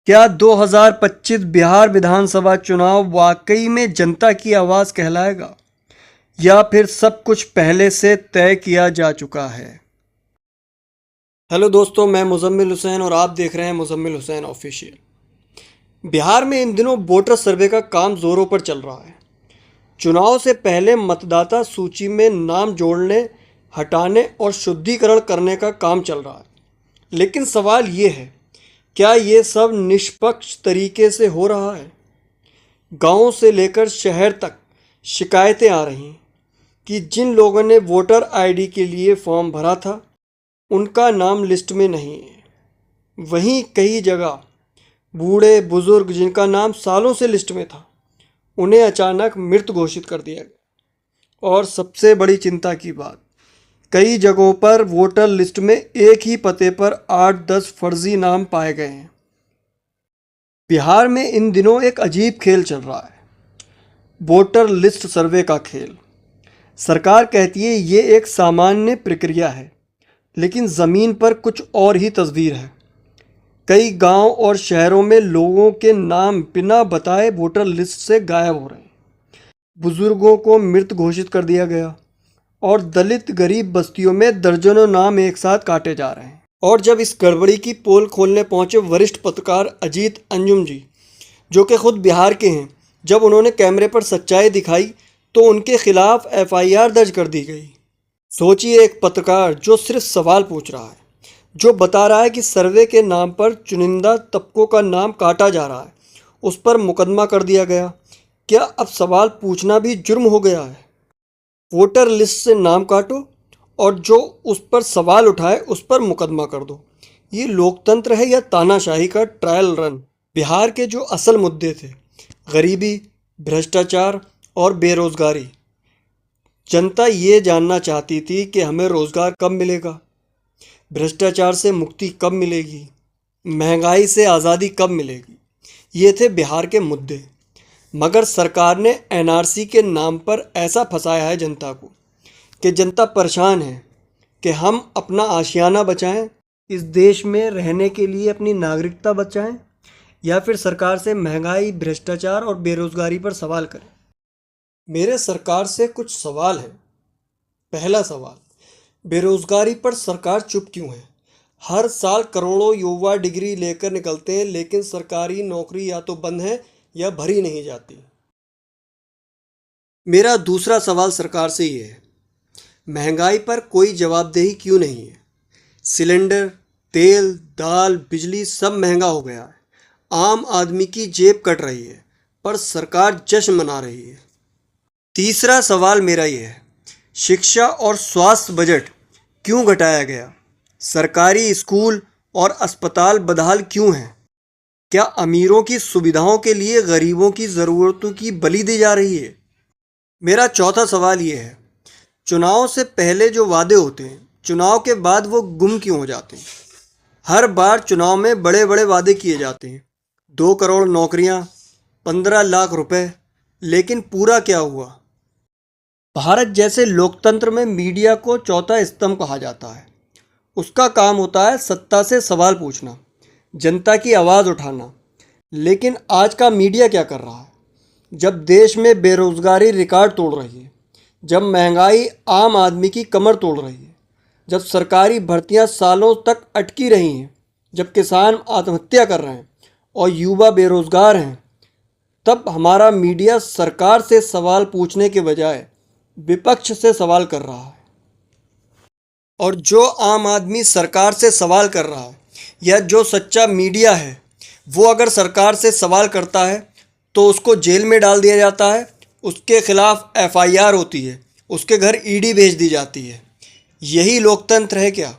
क्या 2025 बिहार विधानसभा चुनाव वाकई में जनता की आवाज़ कहलाएगा या फिर सब कुछ पहले से तय किया जा चुका है? हेलो दोस्तों, मैं मुजम्मिल हुसैन और आप देख रहे हैं मुजम्मिल हुसैन ऑफिशियल। बिहार में इन दिनों वोटर सर्वे का काम जोरों पर चल रहा है। चुनाव से पहले मतदाता सूची में नाम जोड़ने, हटाने और शुद्धिकरण करने का काम चल रहा है। लेकिन सवाल ये है, क्या ये सब निष्पक्ष तरीके से हो रहा है? गांव से लेकर शहर तक शिकायतें आ रही हैं कि जिन लोगों ने वोटर आईडी के लिए फॉर्म भरा था उनका नाम लिस्ट में नहीं है। वहीं कई जगह बूढ़े बुजुर्ग जिनका नाम सालों से लिस्ट में था, उन्हें अचानक मृत घोषित कर दिया गया। और सबसे बड़ी चिंता की बात, कई जगहों पर वोटर लिस्ट में एक ही पते पर 8-10 फर्जी नाम पाए गए हैं। बिहार में इन दिनों एक अजीब खेल चल रहा है, वोटर लिस्ट सर्वे का खेल। सरकार कहती है ये एक सामान्य प्रक्रिया है, लेकिन ज़मीन पर कुछ और ही तस्वीर है। कई गांव और शहरों में लोगों के नाम बिना बताए वोटर लिस्ट से गायब हो रहे हैं। बुजुर्गों को मृत घोषित कर दिया गया और दलित गरीब बस्तियों में दर्जनों नाम एक साथ काटे जा रहे हैं। और जब इस गड़बड़ी की पोल खोलने पहुंचे वरिष्ठ पत्रकार अजीत अंजुम जी, जो कि खुद बिहार के हैं, जब उन्होंने कैमरे पर सच्चाई दिखाई तो उनके खिलाफ एफआईआर दर्ज कर दी गई। सोचिए, एक पत्रकार जो सिर्फ सवाल पूछ रहा है, जो बता रहा है कि सर्वे के नाम पर चुनिंदा तबकों का नाम काटा जा रहा है, उस पर मुकदमा कर दिया गया। क्या अब सवाल पूछना भी जुर्म हो गया है? वोटर लिस्ट से नाम काटो और जो उस पर सवाल उठाए उस पर मुकदमा कर दो। ये लोकतंत्र है या तानाशाही का ट्रायल रन? बिहार के जो असल मुद्दे थे, गरीबी, भ्रष्टाचार और बेरोजगारी, जनता ये जानना चाहती थी कि हमें रोज़गार कब मिलेगा, भ्रष्टाचार से मुक्ति कब मिलेगी, महंगाई से आज़ादी कब मिलेगी। ये थे बिहार के मुद्दे। मगर सरकार ने एनआरसी के नाम पर ऐसा फंसाया है जनता को कि जनता परेशान है कि हम अपना आशियाना बचाएं, इस देश में रहने के लिए अपनी नागरिकता बचाएं, या फिर सरकार से महंगाई, भ्रष्टाचार और बेरोजगारी पर सवाल करें। मेरे सरकार से कुछ सवाल हैं। पहला सवाल, बेरोजगारी पर सरकार चुप क्यों है? हर साल करोड़ों युवा डिग्री लेकर निकलते हैं, लेकिन सरकारी नौकरी या तो बंद है या भरी नहीं जाती। मेरा दूसरा सवाल सरकार से ये है, महंगाई पर कोई जवाबदेही क्यों नहीं है? सिलेंडर, तेल, दाल, बिजली सब महंगा हो गया है। आम आदमी की जेब कट रही है, पर सरकार जश्न मना रही है। तीसरा सवाल मेरा ये है, शिक्षा और स्वास्थ्य बजट क्यों घटाया गया? सरकारी स्कूल और अस्पताल बदहाल क्यों हैं? क्या अमीरों की सुविधाओं के लिए गरीबों की ज़रूरतों की बलि दी जा रही है? मेरा चौथा सवाल ये है, चुनाव से पहले जो वादे होते हैं, चुनाव के बाद वो गुम क्यों हो जाते हैं? हर बार चुनाव में बड़े बड़े वादे किए जाते हैं, 2 करोड़ नौकरियां, 15 लाख रुपए, लेकिन पूरा क्या हुआ? भारत जैसे लोकतंत्र में मीडिया को चौथा स्तंभ कहा जाता है। उसका काम होता है सत्ता से सवाल पूछना, जनता की आवाज़ उठाना। लेकिन आज का मीडिया क्या कर रहा है? जब देश में बेरोजगारी रिकॉर्ड तोड़ रही है, जब महंगाई आम आदमी की कमर तोड़ रही है, जब सरकारी भर्तियां सालों तक अटकी रही हैं, जब किसान आत्महत्या कर रहे हैं और युवा बेरोजगार हैं, तब हमारा मीडिया सरकार से सवाल पूछने के बजाय विपक्ष से सवाल कर रहा है। और जो आम आदमी सरकार से सवाल कर रहा है या जो सच्चा मीडिया है, वो अगर सरकार से सवाल करता है तो उसको जेल में डाल दिया जाता है, उसके खिलाफ एफआईआर होती है, उसके घर ईडी भेज दी जाती है। यही लोकतंत्र है क्या?